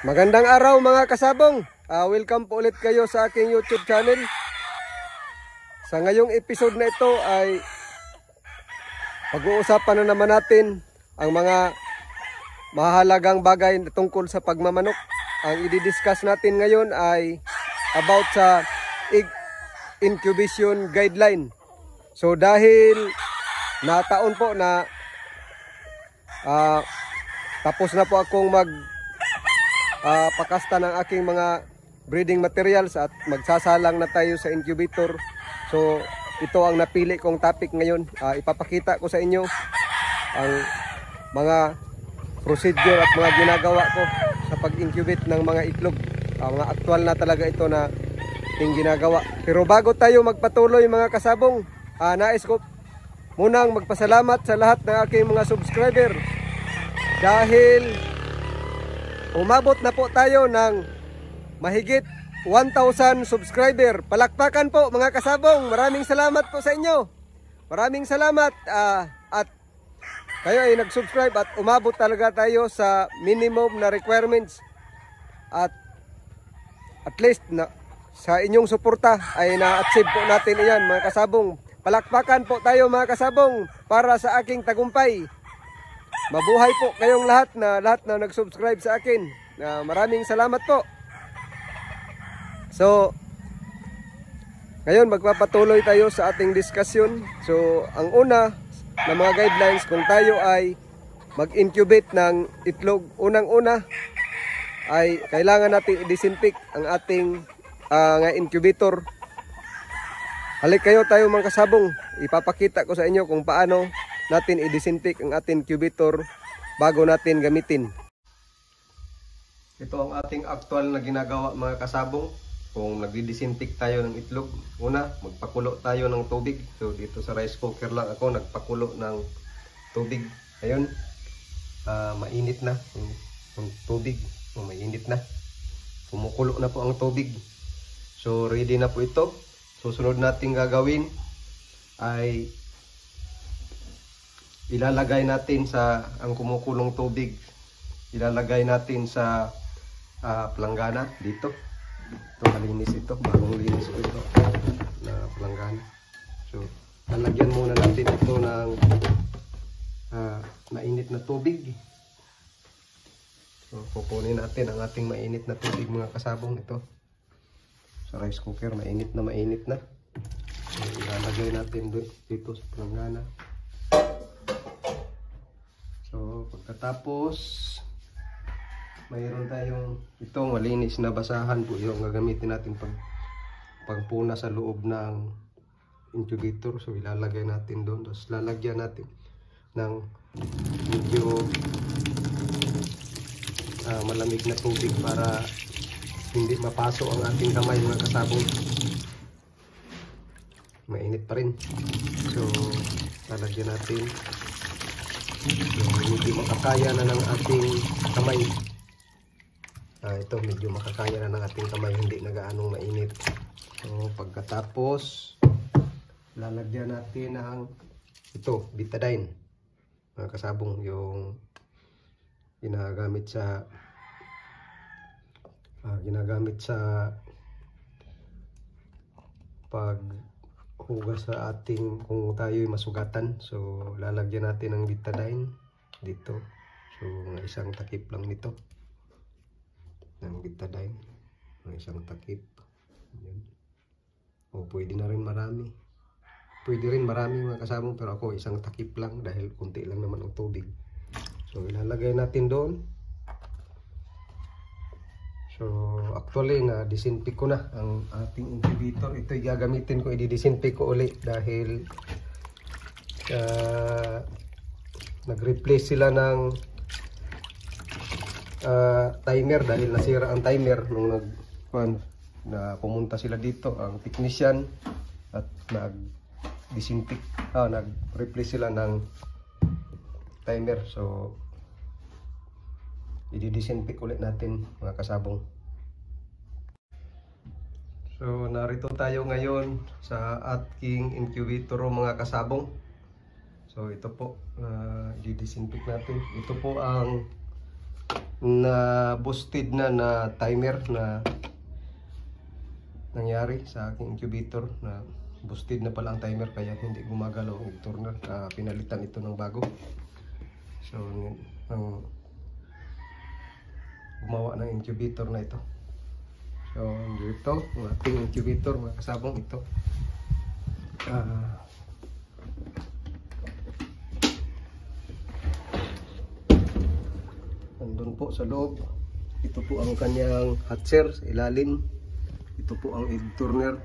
Magandang araw mga kasabong. Welcome po ulit kayo sa aking YouTube channel. Sa ngayong episode na ito ay pag-uusapan na naman natin ang mga mahalagang bagay tungkol sa pagmamanok. Ang i-discuss natin ngayon ay about sa egg incubation guideline. So dahil nataon po na tapos na po akong pakasta ng aking mga breeding materials at magsasalang na tayo sa incubator. So ito ang napili kong topic ngayon. Ipapakita ko sa inyo ang mga procedure at mga ginagawa ko sa pag-incubate ng mga itlog. Mga aktual na talaga ito na ating ginagawa. Pero bago tayo magpatuloy mga kasabong, nais ko munang magpasalamat sa lahat ng aking mga subscriber dahil umabot na po tayo ng mahigit 1,000 subscriber. Palakpakan po mga kasabong. Maraming salamat po sa inyo. Maraming salamat at kayo ay nag-subscribe at umabot talaga tayo sa minimum na requirements. At least na, sa inyong suporta ay na-achieve po natin iyan mga kasabong. Palakpakan po tayo mga kasabong para sa aking tagumpay. Mabuhay po kayong lahat na nag-subscribe sa akin. Maraming salamat po. So, ngayon magpapatuloy tayo sa ating discussion. So, ang una na mga guidelines kung tayo ay mag-incubate ng itlog, unang-una ay kailangan natin i-disinfect ang ating incubator. Halik kayo tayo mga kasabong. Ipapakita ko sa inyo kung paano natin i-disinfect ang ating incubator bago natin gamitin. Ito ang ating actual na ginagawa mga kasabong. Kung nagdi-disinfect tayo ng itlog, una, magpakulo tayo ng tubig. So dito sa rice cooker lang ako nagpakulo ng tubig. Ayun, mainit na ang tubig. Mainit na. Kumukulo na po ang tubig. So ready na po ito. Susunod natin gagawin ay ilalagay natin sa ang kumukulong tubig. Ilalagay natin sa planggana dito. Ito malinis ito, bagong linis ko ito na planggana. So lalagyan muna natin ito ng mainit na tubig. So kukunin natin ang ating mainit na tubig mga kasabong. Ito sa rice cooker, mainit na. So ilalagay natin dito sa planggana. So pagkatapos mayroon tayong itong malinis na basahan po yung gagamitin natin pagpuna sa loob ng incubator. So ilalagay natin doon, tapos lalagyan natin ng medyo malamig na tubig para hindi mapaso ang ating kamay mga kasabong. Mainit pa rin. So lalagyan natin. So, hindi makakaya na ng ating kamay. Ito medyo makakaya na ng ating kamay, hindi na gaanong mainit. So pagkatapos lalagyan natin ng ito, betadine mga kasabong, yung ginagamit sa paghugas sa ating kung tayo'y masugatan. So lalagyan natin ng betadine dito. So isang takip lang nito ng betadine, isang takip. Yan. O pwede na rin marami. Pwede rin marami mga kasabong, pero ako isang takip lang dahil kunti lang naman ang tubig. So ilalagay natin doon. So actually na disinfect ko na ang ating incubator. Ito gagamitin ko, i-disinfect ko ulit dahil nag-replace sila ng timer dahil nasira ang timer nung pumunta sila dito ang technician at nag-disinfect, nag-replace sila ng timer. So i-disinfect ulit natin mga kasabong. So narito tayo ngayon sa ating incubator mga kasabong. So ito po, i-disinfect natin. Ito po ang na busted na timer na nangyari sa aking incubator, na busted na pala ang timer kaya hindi gumagalaw ang turner. Pinalitan ito ng bago. So ang gumawa ng incubator na ito. So dito ang ating incubator mga kasabong, ito nandun po sa loob. Ito po ang kanyang hatcher sa ilalim. Ito po ang egg turner,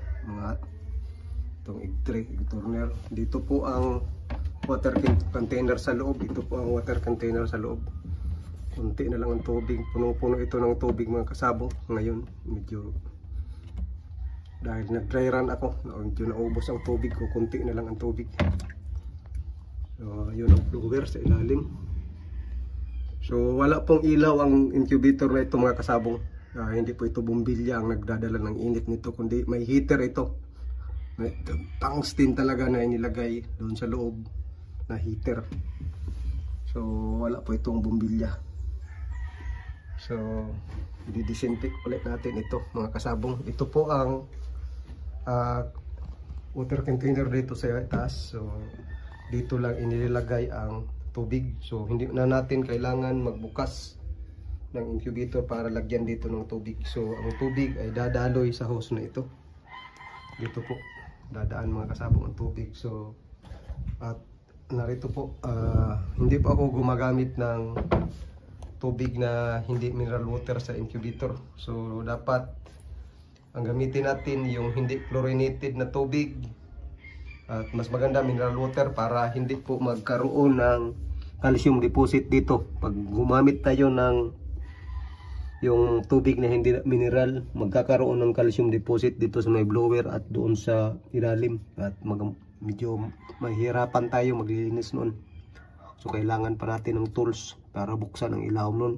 itong egg tray, egg turner. Dito po ang water container sa loob. Ito po ang water container sa loob. Kunti na lang ang tubig. Punong-puno ito ng tubig mga kasabong. Ngayon medyo, dahil nag-dry run ako, medyo naubos ang tubig ko. Kunti na lang ang tubig. So yun ang blower sa ilalim. So wala pong ilaw ang incubator na ito mga kasabong. Hindi po ito bumbilya ang nagdadala ng init nito, kundi may heater ito. May tungsten talaga na inilagay doon sa loob na heater. So wala po itong bumbilya. So i-disinfect ulit natin ito mga kasabong. Ito po ang water container dito sa taas. So dito lang inilagay ang tubig. So hindi na natin kailangan magbukas ng incubator para lagyan dito ng tubig. So ang tubig ay dadaloy sa hose na ito. Dito po dadaan mga kasabong ang tubig. So at narito po, hindi po ako gumagamit ng tubig na hindi mineral water sa incubator. So dapat ang gamitin natin yung hindi chlorinated na tubig, at mas maganda mineral water para hindi po magkaroon ng calcium deposit dito. Pag gumamit tayo ng yung tubig na hindi mineral, magkakaroon ng calcium deposit dito sa may blower at doon sa ilalim, at medyo mahirapan tayo maglilinis noon. So kailangan pa natin ng tools para buksan ang ilaw noon,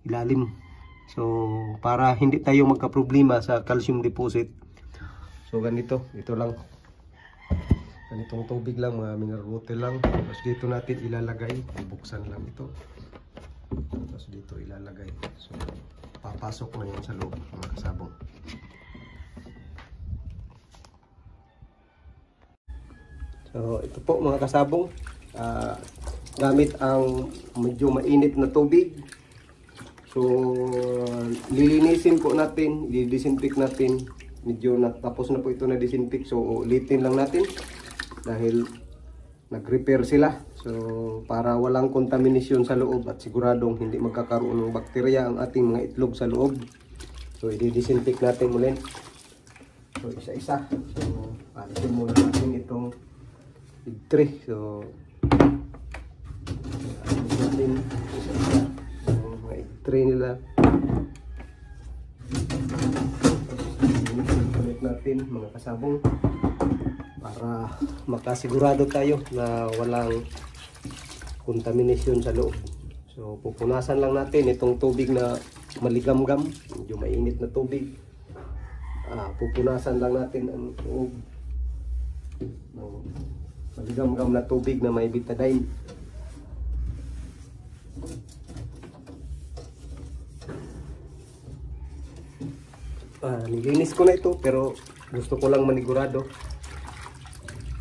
ilalim. So para hindi tayo magka-problema sa calcium deposit. So ganito, ito lang. Ganitong tubig lang, mga mineral water lang. Tapos dito natin ilalagay, buksan lang ito. Tapos dito ilalagay. So papasok na yan sa loob mga kasabong. So ito po mga kasabong, gamit ang medyo mainit na tubig. So lilinisin po natin, i-disinfect natin. Medyo natapos na po ito na disinfect. So ulitin lang natin dahil nag-repair sila. So para walang contamination sa loob at siguradong hindi magkakaroon ng bakterya ang ating mga itlog sa loob. So i-disinfect natin muli. So isa-isa. So alisin muna natin itong egg tray. So alisin natin isa-isa yung mga egg tray nila. Ulit natin mga kasabong para makasigurado tayo na walang contamination sa loob. So pupunasan lang natin itong tubig na maligamgam, medyo mainit na tubig. Pupunasan lang natin ang loob ng maligamgam na tubig na may betadine. Nilinis ko na ito pero gusto ko lang manigurado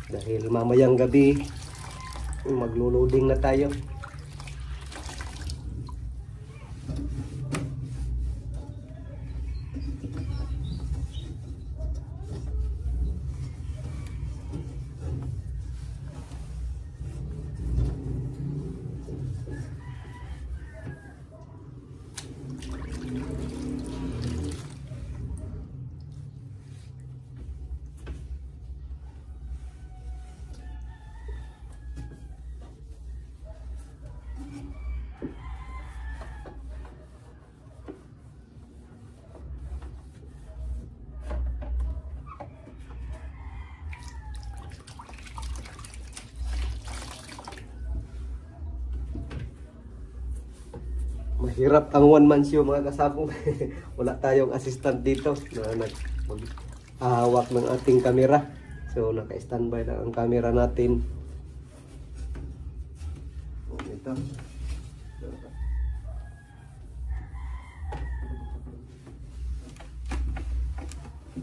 dahil mamayang gabi maglo-loading na tayo. Mahirap ang one-man show mga kasabong. Wala tayong assistant dito na mag-ahawak ng ating camera. So naka-standby lang ang camera natin. Ito.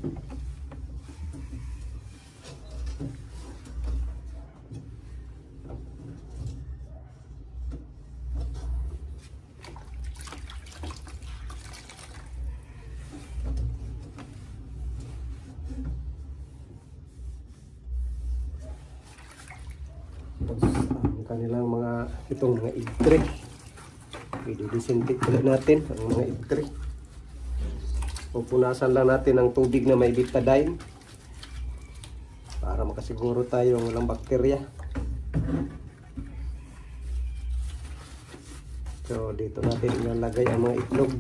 Ang kanilang itong mga egg tray, i-disinfect ulit natin ang mga egg tray. Pupunasan lang natin ng tubig na may betadine para makasiguro tayo walang bakterya. So dito natin ilalagay ang mga itlog.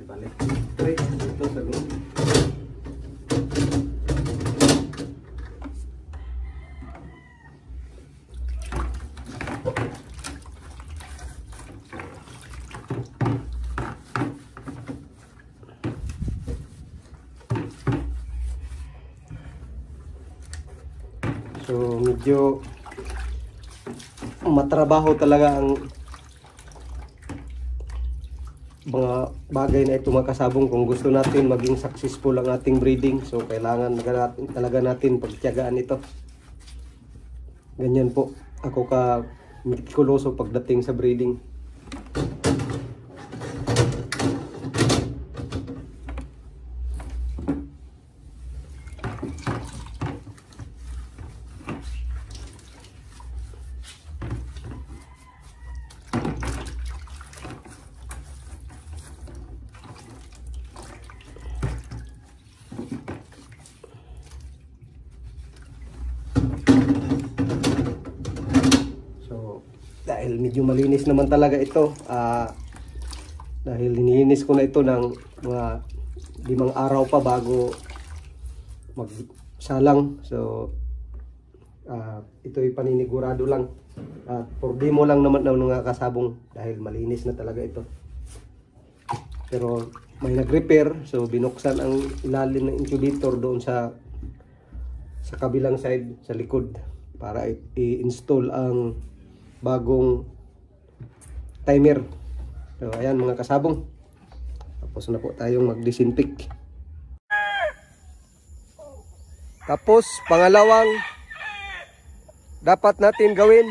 Ibalik tray dito sa loob. So medyo matrabaho talaga ang mga bagay na ito, mga kasabong, kung gusto natin maging successful ang ating breeding. So kailangan talaga natin pagtiyagaan ito. Ganyan po ako ka mitikuloso pagdating sa breeding. Dahil medyo malinis naman talaga ito, dahil hinihinis ko na ito ng mga 5 araw pa bago magsalang. So ito'y paninigurado lang at for demo lang naman ng mga kasabong dahil malinis na talaga ito. Pero may nag-repair, so binuksan ang ilalim ng incubator doon sa kabilang side, sa likod, para i-install ang bagong timer. So ayan mga kasabong, tapos na po tayong mag-disinfect. Tapos pangalawang dapat natin gawin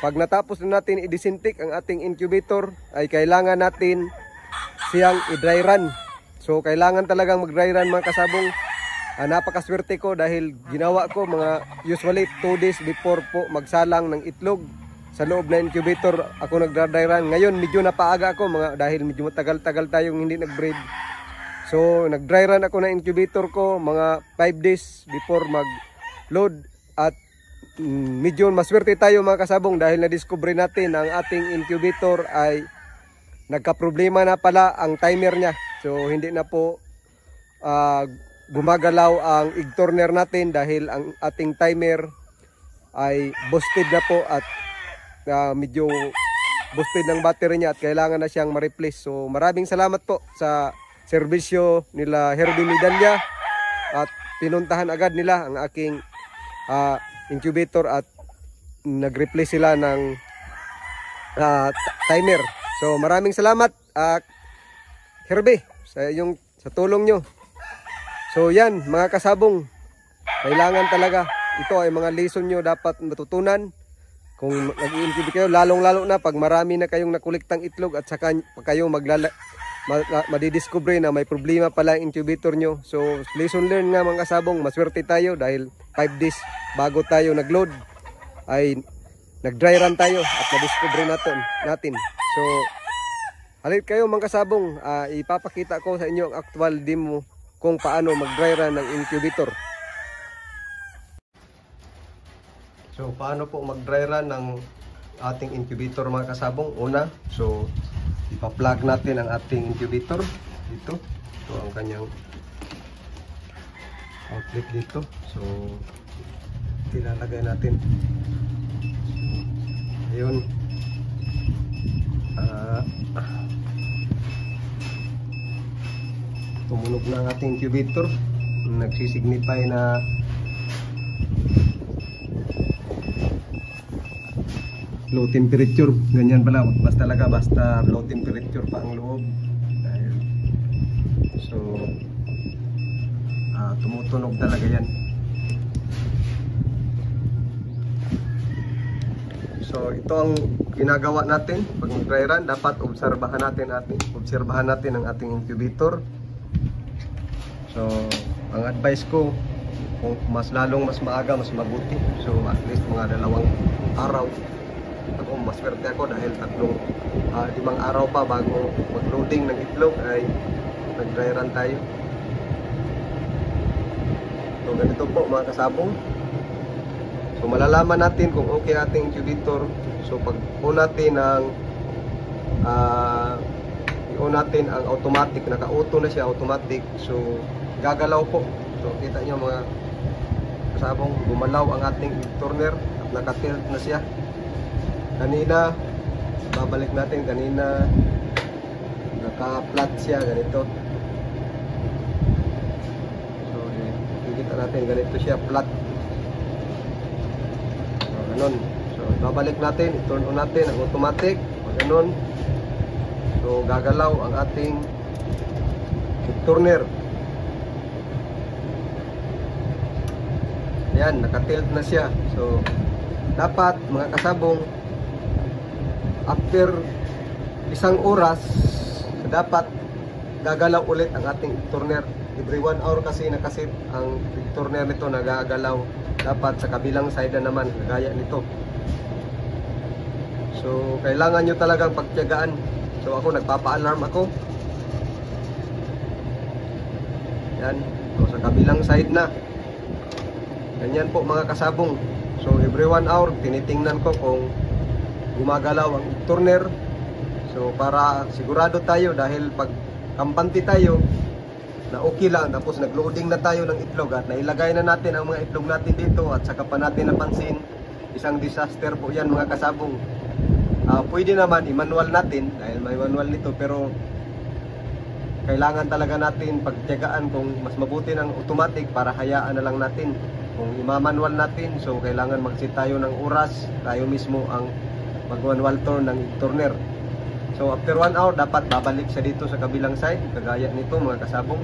pag natapos na natin i-disinfect ang ating incubator ay kailangan natin siyang i-dry run. So kailangan talagang mag-dry run mga kasabong. Napakaswerte ko dahil ginawa ko usually 2 days before po magsalang ng itlog sa loob na incubator ako nag-dry run. Ngayon medyo napaaga ako dahil medyo matagal-tagal tayong hindi nag-breed. So nag-dry run ako na incubator ko mga 5 days before mag-load at medyo maswerte tayo mga kasabong dahil na-discover natin ang ating incubator ay nagka-problema na pala ang timer niya. So hindi na po gumagalaw ang egg turner natin dahil ang ating timer ay busted na po at medyo busted ng battery niya at kailangan na siyang ma-replace. So maraming salamat po sa serbisyo nila Herbie Medalla at pinuntahan agad nila ang aking incubator at nag-replace sila ng timer. So maraming salamat Herbie sa tulong nyo. So yan mga kasabong, kailangan talaga ito ay mga lesson nyo dapat matutunan kung nag-i-incubate kayo, lalong-lalo na pag marami na kayong nakuliktang itlog at saka kayo madidiscover na may problema pala ang incubator nyo. So lesson learned nga mga kasabong, maswerte tayo dahil 5 days bago tayo nag-load ay nag-dry run tayo at na-discover natin. So halit kayo mga kasabong, ipapakita ko sa inyo ang actual demo kung paano mag-dry run ng incubator. So paano po mag-dry run ng ating incubator mga kasabong? Una, so ipa-plug natin ang ating incubator dito. Ito ang kanyang outlet dito. So ilalagay natin. So, ayun. Tumunog na ang ating incubator. Nagsisignify na low temperature. Ganyan pala, basta low temperature pa ang loob. Dahil, so tumutunog talaga yan. So ito ang ginagawa natin pag mag-dry run. Dapat obserbahan natin ang ating incubator. So ang advice ko, kung mas maaga mas mabuti. So at least mga 2 araw. Ako mas swerte ako dahil 5 araw pa bago mag-loading ng itlog ay nag-dry run tayo. So ganito po mga kasabong. So malalaman natin kung okay ating incubator. So pag on natin ang automatic, naka-auto na siya, automatic. So gagalaw po. So kita nyo mga kasabong, gumalaw ang ating turner at naka-tilt na siya. Kanina, babalik natin, kanina naka-flat siya, ganito. So kita natin, ganito siya, flat. Ganon. So babalik natin, i-turn on natin ang automatic, ganon. So gagalaw ang ating turner. Yan, naka-tilt na siya. So dapat mga kasabong, after 1 oras, dapat gagalaw ulit ang ating turner. Every 1 hour kasi nakasit ang turner nito, nagagalaw. Dapat sa kabilang side na naman, gaya nito. So kailangan nyo talagang pagtiyagaan. So ako, nagpapa-alarm ako. Yan. So sa kabilang side na. Ganyan po mga kasabong. So every 1 hour, tinitingnan ko kung gumagalaw ang turner. So para sigurado tayo, dahil pag kampante tayo na okay lang, tapos nag-loading na tayo ng itlog at nailagay na natin ang mga itlog natin dito at saka pa natin napansin, isang disaster po yan mga kasabong. Pwede naman i-manual natin dahil may manual nito, pero kailangan talaga natin pagtiyagaan kung mas mabuti ng automatic para hayaan na lang natin. Kung i-manual natin, so kailangan mag-set tayo ng oras, tayo mismo ang mag-manual turn ng turner. So after 1 hour, dapat babalik siya dito sa kabilang side, kagaya nito mga kasabong.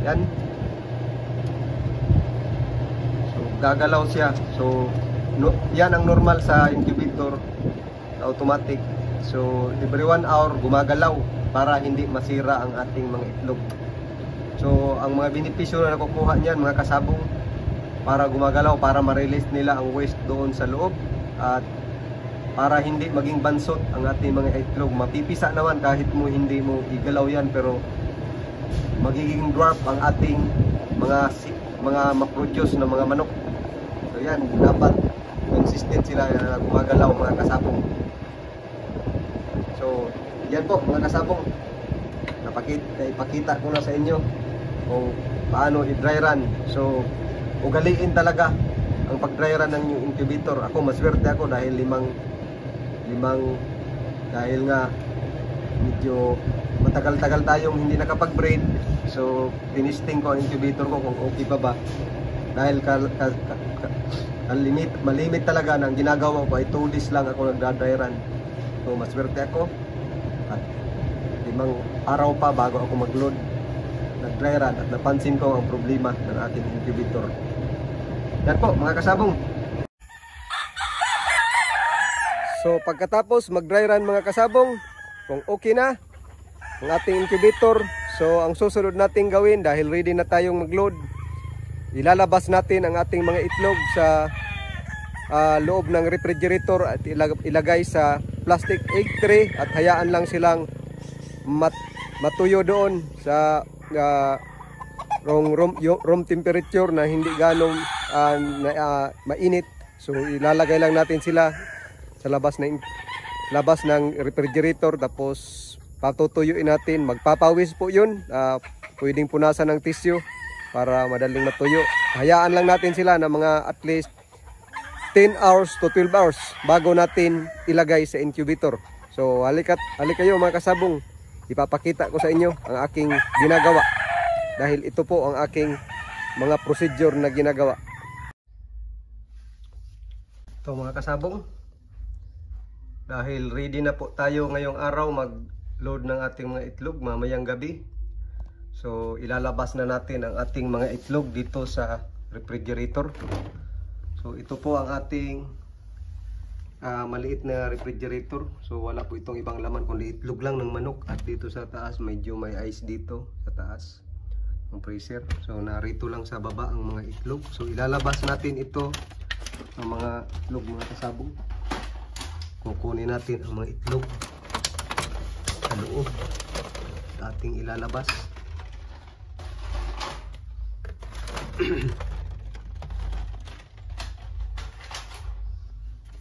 Yan. So gagalaw siya. So yan ang normal sa incubator, automatic. So every 1 hour gumagalaw para hindi masira ang ating mga itlog. So ang mga benepisyo na nakukuha niyan mga kasabong, para gumagalaw, para ma-release nila ang waste doon sa loob, at para hindi maging bansot ang ating mga itlog. Mapipisa naman kahit mo hindi mo igalaw yan, pero magiging dwarf ang ating mga ma-produce na mga manok. So yan, dapat consistent sila na gumagalaw mga kasabong. So yan po mga kasabong, ipakita ko na sa inyo kung paano i-dry run. So ugaliin talaga ang pag-dry run ng yung incubator. Ako maswerte ako dahil dahil nga medyo matagal-tagal tayong hindi nakapag-breed. So tinisting ko ang incubator ko kung okay pa ba, dahil malimit talaga na ang ginagawa ko ay 2 days lang ako nagda-dry run. So maswerte ako at 5 araw pa bago ako mag-load nag-dry run, at napansin ko ang problema ng ating incubator. Yan po mga kasabong. So pagkatapos mag-dry run mga kasabong, kung okay na ang ating incubator, so ang susunod nating gawin, dahil ready na tayong mag-load, ilalabas natin ang ating mga itlog sa loob ng refrigerator at ilagay sa plastic egg tray at hayaan lang silang matuyo doon sa room temperature na hindi ganong mainit. So ilalagay lang natin sila sa labas ng refrigerator, tapos patutuyuin natin. Magpapawis po yun, pwedeng punasan ng tissue para madaling matuyo. Hayaan lang natin sila ng mga at least 10 hours to 12 hours bago natin ilagay sa incubator. So halika kayo mga kasabong, ipapakita ko sa inyo ang aking ginagawa, dahil ito po ang aking mga procedure na ginagawa. Ito mga kasabong, dahil ready na po tayo ngayong araw mag-load ng ating mga itlog mamayang gabi. So ilalabas na natin ang ating mga itlog dito sa refrigerator. So ito po ang ating maliit na refrigerator. So wala po itong ibang laman kundi itlog lang ng manok. At dito sa taas medyo may ice dito sa taas ng freezer. So narito lang sa baba ang mga itlog. So ilalabas natin ito ang mga itlog mga kasabong. Kukunin natin ang mga itlog sa loob. Ating ilalabas.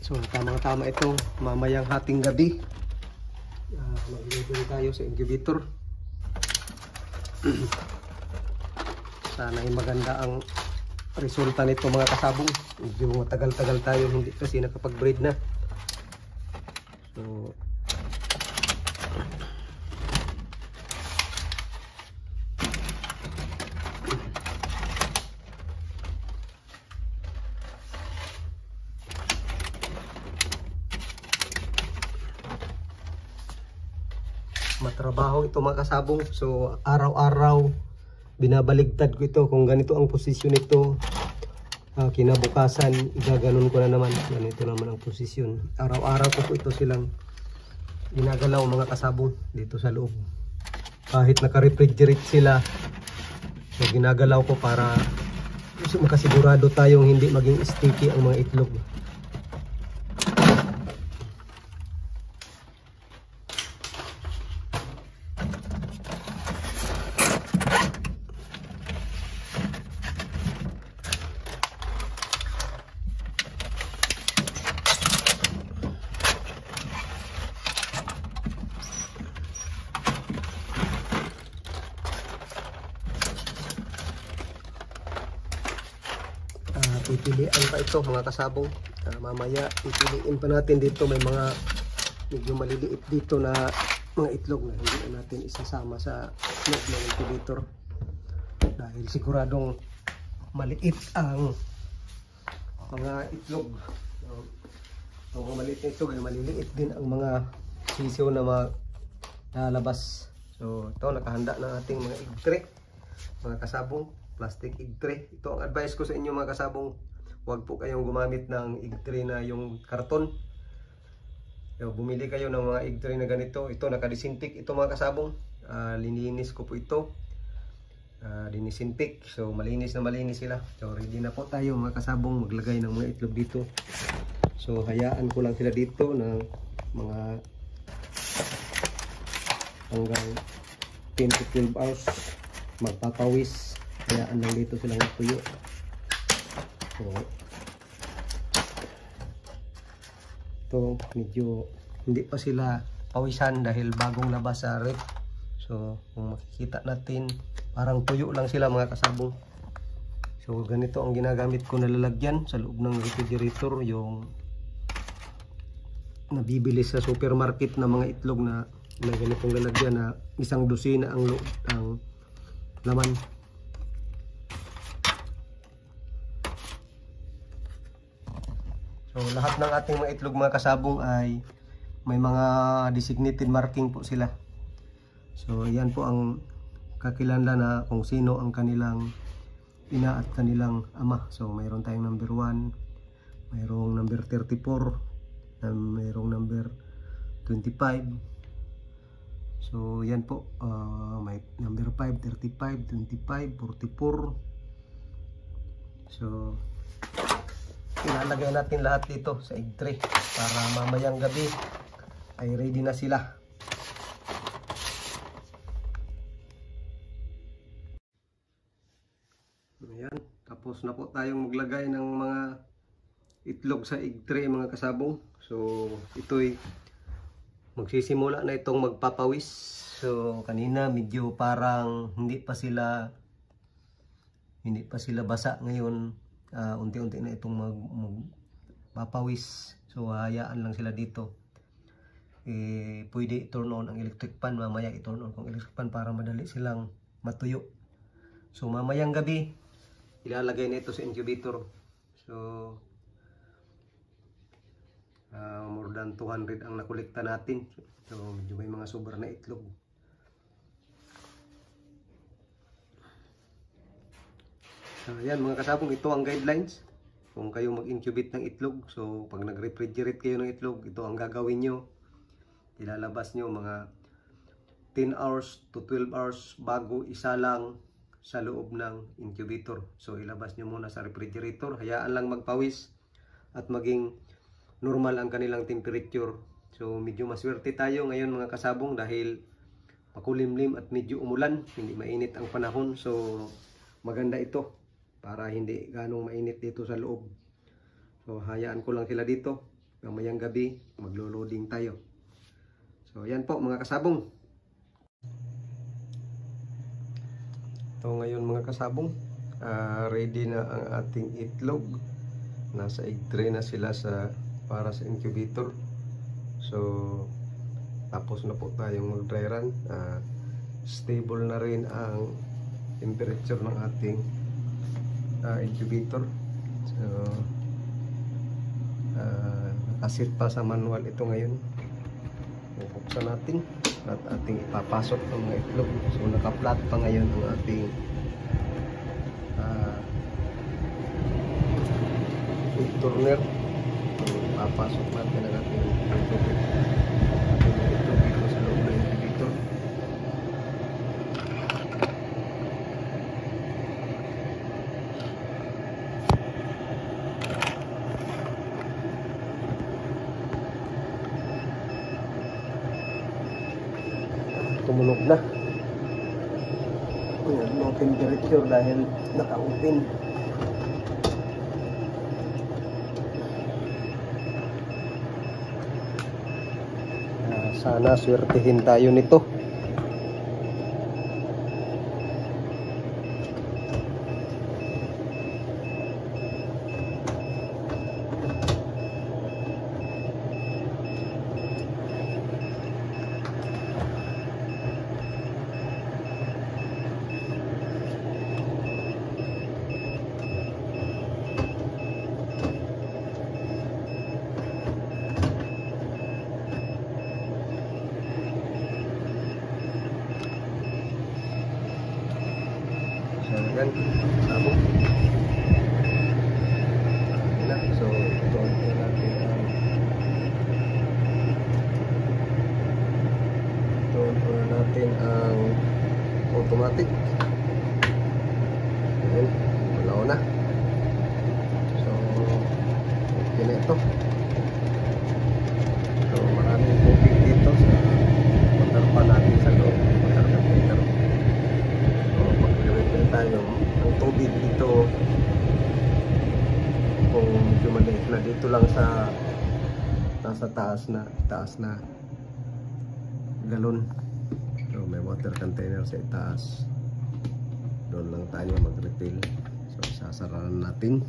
So tamang-tama ito mamayang hating gabi. Mag-load tayo sa incubator. Sana ay maganda ang resulta nito mga kasabong. Medyo matagal-tagal tayo hindi kasi nakapag-breed na. So matrabaho ito mga kasabong. So araw-araw binabaligtad ko ito kung ganito ang posisyon nito. Kinabukasan igaganon ko na naman, ganito naman ang posisyon. Araw-araw ko po ito silang ginagalaw mga kasabong dito sa loob. Kahit naka-refrigerate sila, so ginagalaw ko para makasigurado tayong hindi maging sticky ang mga itlog. Pipilian pa ito mga kasabong. Mamaya pipiliin pa natin dito, may mga medyo maliliit dito na mga itlog na hindi na natin isasama sa loob ng incubator dahil siguradong maliit ang mga itlog. Ang maliit na itlog ay maliliit din ang mga sisiw na lalabas. So ito nakahanda na ating mga egg tray mga kasabong. Plastic egg tray. Ito ang advice ko sa inyo mga kasabong. Huwag po kayong gumamit ng egg tray na yung karton. Bumili kayo ng mga egg tray na ganito. Ito nakadisintik ito mga kasabong. Lininis ko po ito. Dinisintik. So malinis na malinis sila. So ready na po tayo mga kasabong maglagay ng mga itlog dito. So hayaan ko lang sila dito ng mga hanggang 10 to 12 hours magpapawis. Hayaan lang dito silang tuyo. So, ito medyo hindi pa sila pawisan dahil bagong labas sa ref. So kung makikita natin parang tuyo lang sila mga kasabong. So ganito ang ginagamit ko na lalagyan sa loob ng refrigerator, yung nabibili sa supermarket na mga itlog na may ganitong lalagyan na isang dosina ang laman. So lahat ng ating mga itlog mga kasabong ay may mga designated marking po sila. So yan po ang kakilanlan na kung sino ang kanilang ina at kanilang ama. So mayroon tayong number 1, mayroong number 34, mayroong number 25. So yan po, may number 5, 35, 25, 44. So ilalagay natin lahat dito sa egg tray para mamayang gabi ay ready na sila. Ayan, tapos na po tayong maglagay ng mga itlog sa egg tray mga kasabong. So ito'y magsisimula na itong magpapawis. So kanina medyo parang hindi pa sila basa. Ngayon unti-unti na itong magpapawis. So hayaan lang sila dito. Pwede i-turn on ang electric fan, mamaya i-turn on ang electric fan para madali silang matuyo. So mamayang gabi ilalagay nito sa incubator. So more than 200 ang nakolekta natin. So medyo may mga sobra na itlog. So yan mga kasabong, ito ang guidelines kung kayo mag-incubate ng itlog. So pag nag-refrigerate kayo ng itlog, ito ang gagawin nyo. Ilalabas nyo mga 10 hours to 12 hours bago isalang sa loob ng incubator. So ilabas nyo muna sa refrigerator, hayaan lang magpawis at maging normal ang kanilang temperature. So medyo maswerte tayo ngayon mga kasabong dahil makulimlim at medyo umulan, hindi mainit ang panahon. So maganda ito para hindi ganong mainit dito sa loob. So hayaan ko lang sila dito, mamayang gabi maglo-loading tayo. So yan po mga kasabong. So ngayon mga kasabong, ready na ang ating itlog. Nasa egg tray na sila para sa incubator. So tapos na po tayong mag-dry run. Stable na rin ang temperature ng ating incubator. So nakasit pa sa manual ito ngayon. Bubuksan natin at ating ipapasok ang mga itlog. So naka-flat pa ngayon ang ating egg turner. So ipapasok natin ang ating itlog dito sa loob ng incubator. Tumunog na. Low temperature dahil naka-open. Sana swertihin tayo nito. Yan, sabong. So, ito natin ang automatic. Ayan, malaw na. So, okay na ito. So, maraming tubig dito sa water pa natin sa loob. Water container. Tayo ang tubig dito kung medyo maliit na dito lang sa nasa taas na galon. So may water container sa itaas, doon lang tayo mag-refill. So sasarahan natin.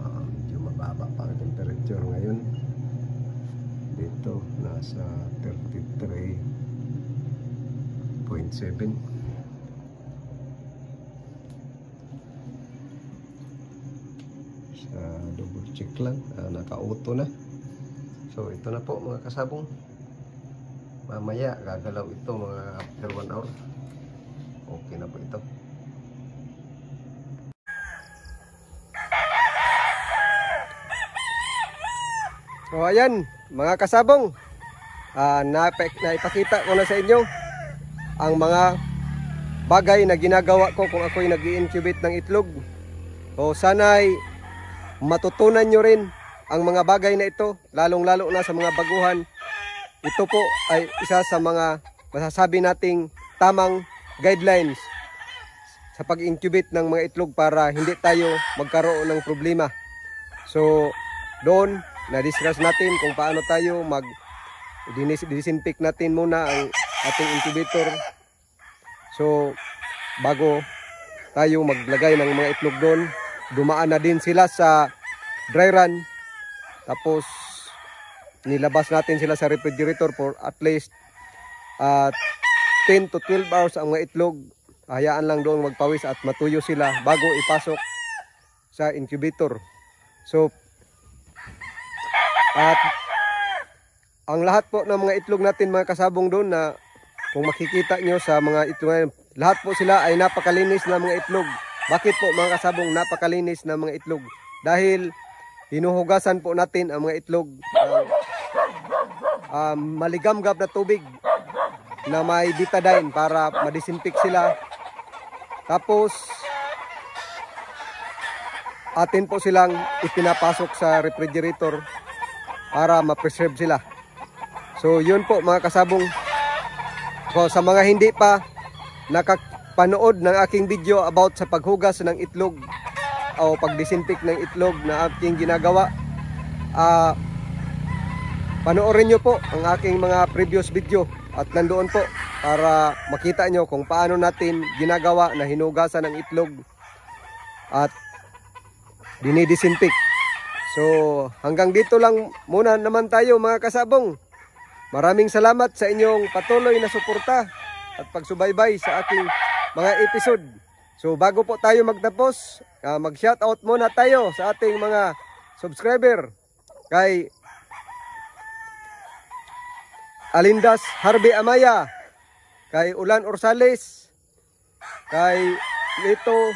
Medyo mababa pa ang temperature ngayon. Dito nasa 33.7. Sa double check lang, naka-auto na. So ito na po mga kasabong. Mamaya gagalaw ito mga after 1 hour. Okay na po ito. So ayan mga kasabong, naipakita ko na sa inyo ang mga bagay na ginagawa ko kung ako'y nag-i-incubate ng itlog. So sana'y matutunan nyo rin ang mga bagay na ito, lalong-lalo na sa mga baguhan. Ito po ay isa sa mga masasabi nating tamang guidelines sa pag-incubate ng mga itlog para hindi tayo magkaroon ng problema. So doon na-discuss natin kung paano tayo disinfect natin muna ang ating incubator. So bago tayo maglagay ng mga itlog doon, dumaan na din sila sa dry run. Tapos nilabas natin sila sa refrigerator for at least 10 to 12 hours ang mga itlog. hayaan lang doon magpawis at matuyo sila bago ipasok sa incubator. So at ang lahat po ng mga itlog natin mga kasabong doon, na kung makikita nyo sa mga itlog, lahat po sila ay napakalinis na mga itlog. Bakit po mga kasabong napakalinis na mga itlog? Dahil hinuhugasan po natin ang mga itlog maligamgam na tubig na may betadine para madisinfect sila. Tapos atin po silang ipinapasok sa refrigerator para ma-preserve sila. So yun po mga kasabong. So, sa mga hindi pa nakapanood ng aking video about sa paghugas ng itlog o pagdisinfect ng itlog na aking ginagawa, panoorin nyo po ang aking mga previous video at nandoon po para makita nyo kung paano natin ginagawa na hinugasan ng itlog at dinidisinfect. So hanggang dito lang muna naman tayo mga kasabong. Maraming salamat sa inyong patuloy na suporta at pagsubaybay sa aking mga episode. So bago po tayo magtapos, mag-shoutout muna tayo sa ating mga subscriber. Kay Alindas Harvey Amaya, kay Ulan Orsales, kay Lito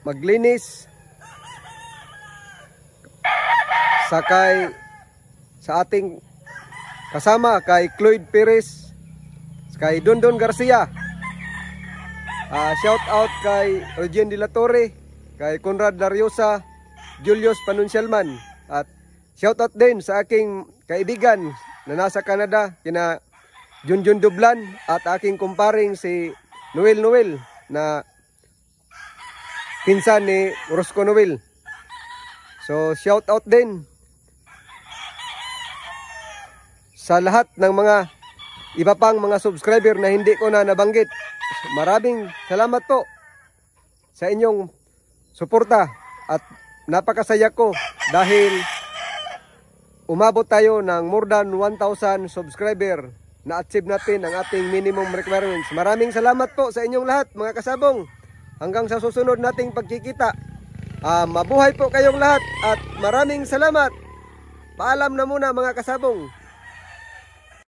Maglinis, sakay sa ating kasama kay Cloyd Perez, kay Dondon Garcia, shout out kay Eugene de la Torre, kay Conrad Dariosa, Julius Panuncialman, at shout out din sa aking kaibigan na nasa Canada, kina Junjun Dublan, at aking kumparing si Noel na pinsan ni Rosco Noel. So shout out din sa lahat ng mga iba pang mga subscriber na hindi ko na nabanggit. Maraming salamat po sa inyong suporta at napakasaya ko dahil umabot tayo ng more than 1,000 subscriber na achieve natin ang ating minimum requirements. Maraming salamat po sa inyong lahat mga kasabong. Hanggang sa susunod nating pagkikita. Mabuhay po kayong lahat at maraming salamat. Paalam na muna mga kasabong.